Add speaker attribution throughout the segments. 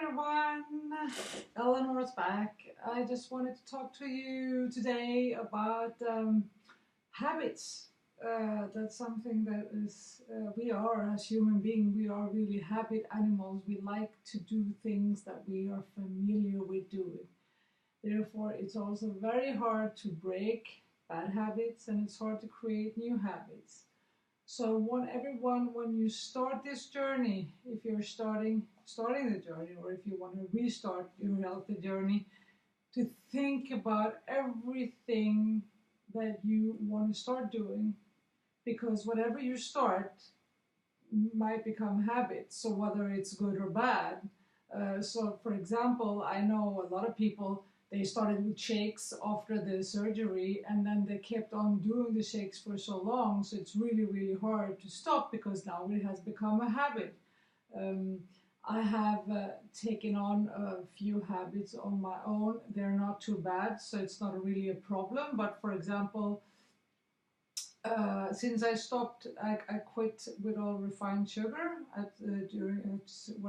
Speaker 1: everyone, Eleanor's back. I just wanted to talk to you today about habits. That's something that is, we are as human beings, we are really habit animals. We like to do things that we are familiar with doing. Therefore, it's also very hard to break bad habits and it's hard to create new habits. So I want everyone, when you start this journey, if you're starting the journey, or if you want to restart your healthy journey, to think about everything that you want to start doing, because whatever you start might become habits. So whether it's good or bad. So for example, I know a lot of people, they started with shakes after the surgery and then they kept on doing the shakes for so long. So it's really, really hard to stop because now it has become a habit. Um, I have taken on a few habits on my own. They're not too bad, so it's not really a problem. But for example, since I stopped, I quit with all refined sugar just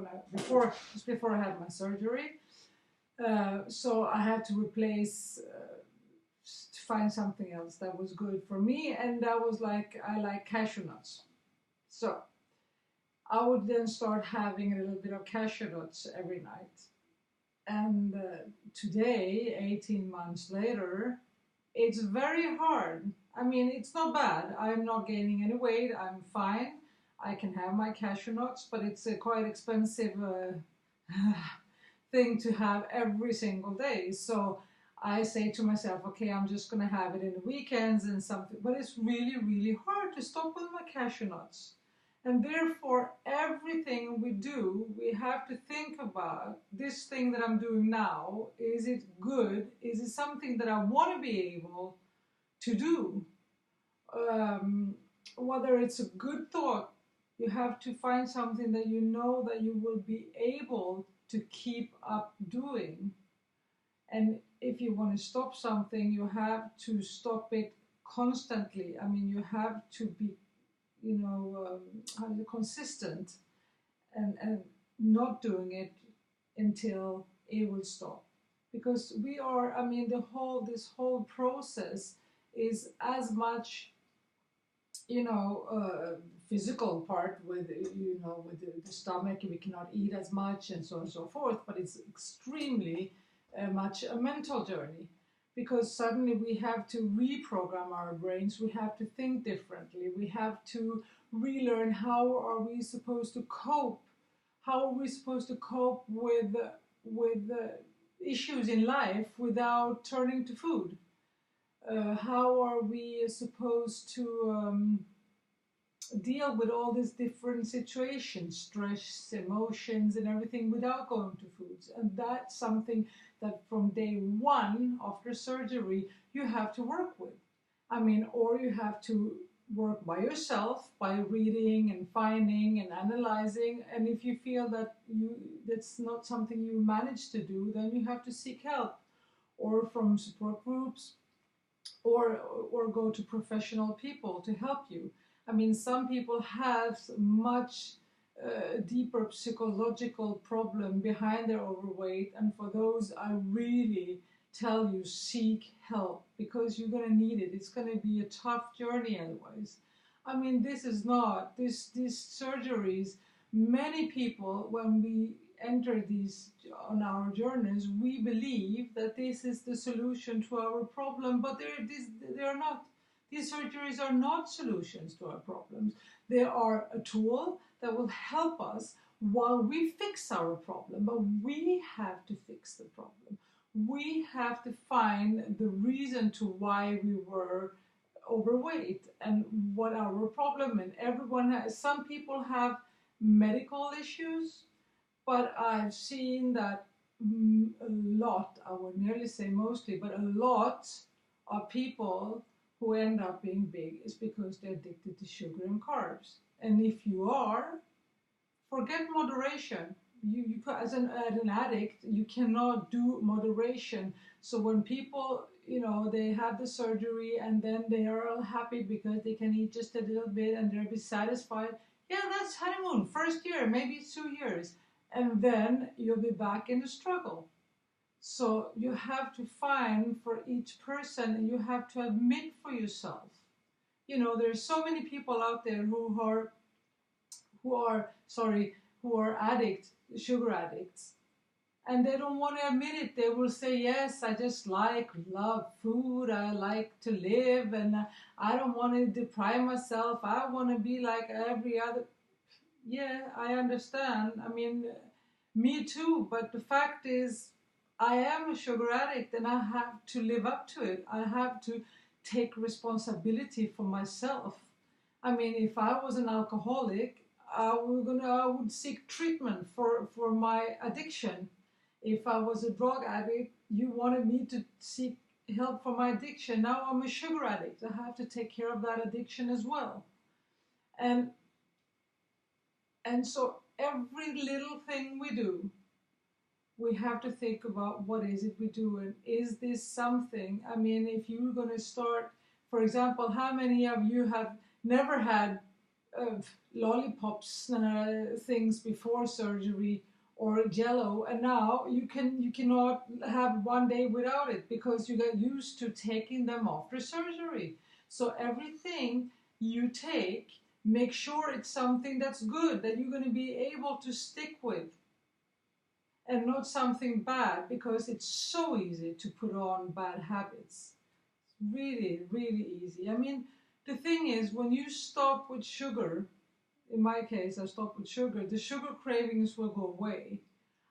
Speaker 1: before I had my surgery. So I had to replace, to find something else that was good for me, and that was like, I like cashew nuts. So I would then start having a little bit of cashew nuts every night. And today, 18 months later, it's very hard. I mean, it's not bad. I'm not gaining any weight. I'm fine. I can have my cashew nuts, but it's a quite expensive thing to have every single day. So I say to myself, okay, I'm just going to have it in the weekends and something. But it's really, really hard to stop with my cashew nuts. And therefore, everything we do, we have to think about this thing that I'm doing now. Is it good? Is it something that I want to be able to do? Whether it's a good thought, you have to find something that you know that you will be able to keep up doing. And if you want to stop something, you have to stop it constantly. I mean, you have to be, consistent and not doing it until it will stop. Because we are, I mean, this whole process is as much, physical part with, with the stomach, we cannot eat as much and so on and so forth, but it's extremely much a mental journey, because suddenly we have to reprogram our brains, we have to think differently, we have to relearn how are we supposed to cope, how are we supposed to cope with issues in life without turning to food. How are we supposed to deal with all these different situations, stress, emotions, and everything without going to foods? And that's something that from day one after surgery you have to work with. I mean, or you have to work by yourself by reading and finding and analyzing. And if you feel that that's not something you manage to do, then you have to seek help, or from support groups, or go to professional people to help you. I mean, some people have much deeper psychological problem behind their overweight, and for those, I really tell you, seek help, because you're going to need it. It's going to be a tough journey otherwise. I mean, this is not these surgeries. Many people, when we enter these on our journeys, we believe that this is the solution to our problem, but they are not. These surgeries are not solutions to our problems. They are a tool that will help us while we fix our problem, but we have to fix the problem. We have to find the reason to why we were overweight and what our problem. And everyone has, some people have medical issues, but I've seen that a lot, I would nearly say mostly, but a lot of people who end up being big is because they're addicted to sugar and carbs. And if you are, forget moderation. You as an addict, you cannot do moderation. So when people, they have the surgery and then they are all happy because they can eat just a little bit and they'll be satisfied. Yeah, that's honeymoon, first year, maybe it's 2 years. and then you'll be back in the struggle. So you have to find for each person, and you have to admit for yourself. There's so many people out there who are addicts, sugar addicts, and they don't want to admit it. They will say, yes, I just love food, I like to live, and I don't want to deprive myself, I want to be like every other. Yeah, I understand. I mean, me too, but the fact is, I am a sugar addict and I have to live up to it. I have to take responsibility for myself. I mean, if I was an alcoholic, I would seek treatment for my addiction. If I was a drug addict, you wanted me to seek help for my addiction. Now I'm a sugar addict. I have to take care of that addiction as well. And so every little thing we do, we have to think about what is it we do, and is this something? I mean, if you're going to start, for example, how many of you have never had uh, lollipops things before surgery, or jello, and now you cannot have one day without it because you get used to taking them after surgery. So everything you take, make sure it's something that's good, that you're going to be able to stick with, and not something bad, because it's so easy to put on bad habits. Really, really easy. I mean, the thing is, when you stop with sugar, in my case, I stopped with sugar, the sugar cravings will go away.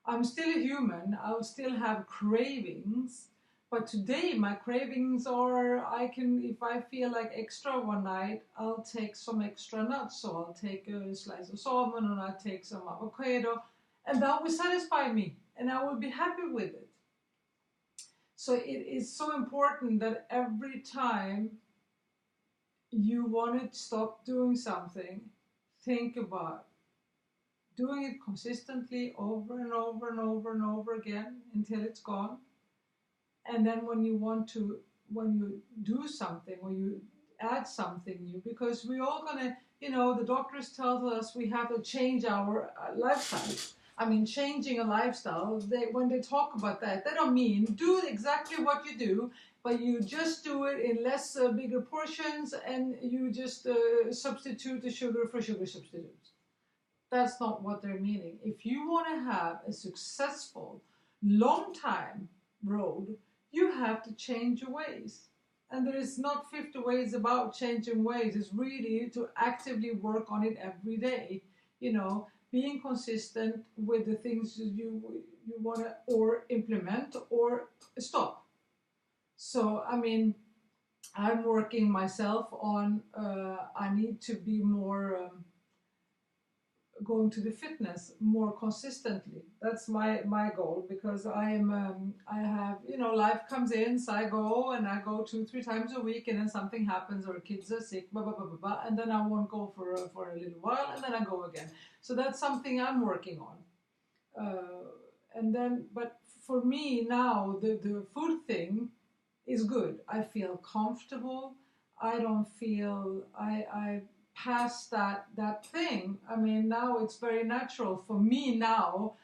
Speaker 1: I'm still a human, I'll still have cravings, but today my cravings are, if I feel like extra one night, I'll take some extra nuts. So I'll take a slice of salmon, and I'll take some avocado, and that will satisfy me, and I will be happy with it. So it is so important that every time you want to stop doing something, think about doing it consistently over and over and over and over again until it's gone. And then when you do something, or you add something new, because we're all gonna, the doctors tell us we have to change our lifestyle. I mean, changing a lifestyle, when they talk about that, they don't mean do exactly what you do, but you just do it in less bigger portions, and you just substitute the sugar for sugar substitutes. That's not what they're meaning. If you want to have a successful, long time road, you have to change your ways. And there is not 50 ways about changing ways. It's really to actively work on it every day. Being consistent with the things you want to or implement or stop. So, I mean, I'm working myself on, I need to be more going to the fitness more consistently. That's my goal, because I have, life comes in, so I go 2-3 times a week, and then something happens, or kids are sick, blah blah blah blah blah, and then I won't go for a little while, and then I go again. So that's something I'm working on. But for me now, the food thing is good. I feel comfortable. I don't feel I past that thing. I mean, now it's very natural for me now.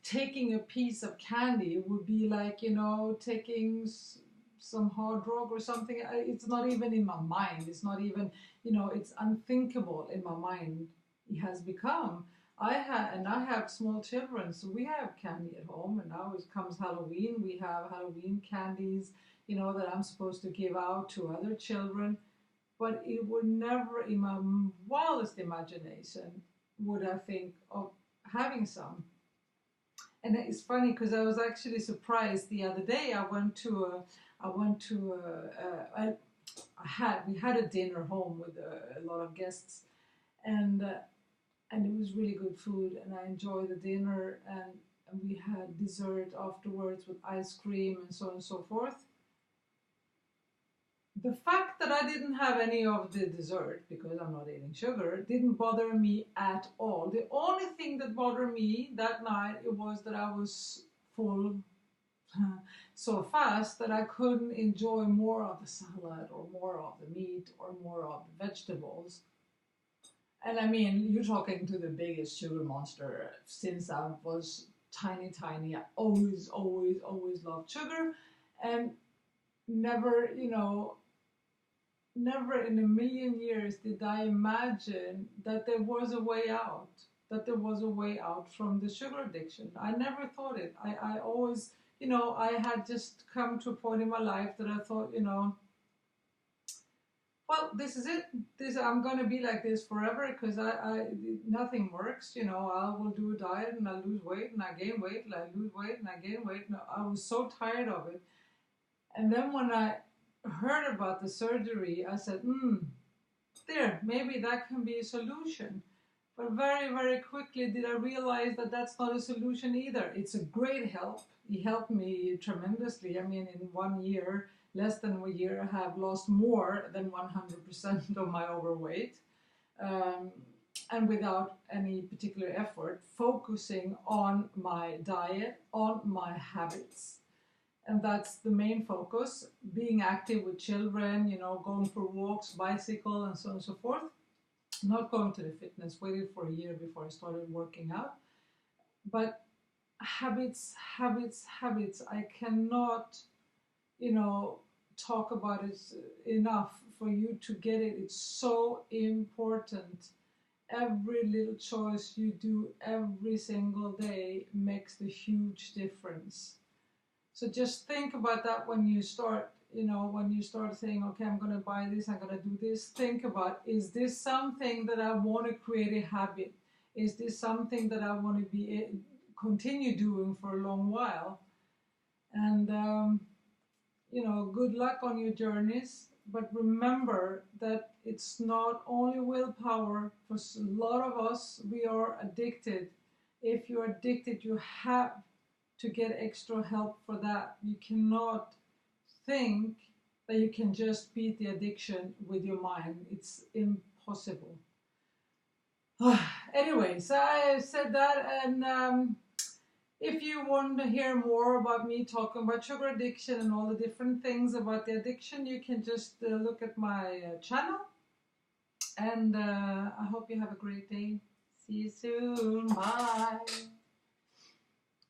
Speaker 1: Taking a piece of candy would be like, taking some hard drug or something. It's not even in my mind. It's not even, it's unthinkable in my mind. It has become. I have small children, so we have candy at home, and now it comes Halloween. We have Halloween candies, that I'm supposed to give out to other children. But it would never, in my wildest imagination, would I think of having some. And it's funny, because I was actually surprised the other day. We had a dinner home with a lot of guests, and it was really good food, and I enjoyed the dinner, and we had dessert afterwards with ice cream and so on and so forth. The fact that I didn't have any of the dessert, because I'm not eating sugar, didn't bother me at all. The only thing that bothered me that night, it was that I was full so fast that I couldn't enjoy more of the salad, or more of the meat, or more of the vegetables. And I mean, you're talking to the biggest sugar monster since I was tiny. I always loved sugar, and never, never in a million years did I imagine that there was a way out, that there was a way out from the sugar addiction. I never thought it. I always, I had just come to a point in my life that I thought, well, this is it. This I'm going to be like this forever because nothing works. I will do a diet and I lose weight and I gain weight and I lose weight and I gain weight. And I was so tired of it. And then when I heard about the surgery, I said, there, maybe that can be a solution. But very, very quickly did I realize that that's not a solution either. It's a great help. He helped me tremendously. I mean, in 1 year, less than a year, I have lost more than 100% of my overweight. And without any particular effort, focusing on my diet, on my habits. And that's the main focus, being active with children, going for walks, bicycle, and so on and so forth. Not going to the fitness, waited for a year before I started working out. But habits. I cannot, talk about it enough for you to get it. It's so important. Every little choice you do every single day makes a huge difference. So just think about that when you start, when you start saying, okay, I'm going to buy this, I'm going to do this. Think about, is this something that I want to create a habit? Is this something that I want to continue doing for a long while? And, good luck on your journeys. But remember that it's not only willpower. For a lot of us, we are addicted. If you're addicted, you have to get extra help for that. You cannot think that you can just beat the addiction with your mind. It's impossible. Anyway, so I said that, and if you want to hear more about me talking about sugar addiction and all the different things about the addiction, you can just look at my channel. And I hope you have a great day. See you soon. Bye.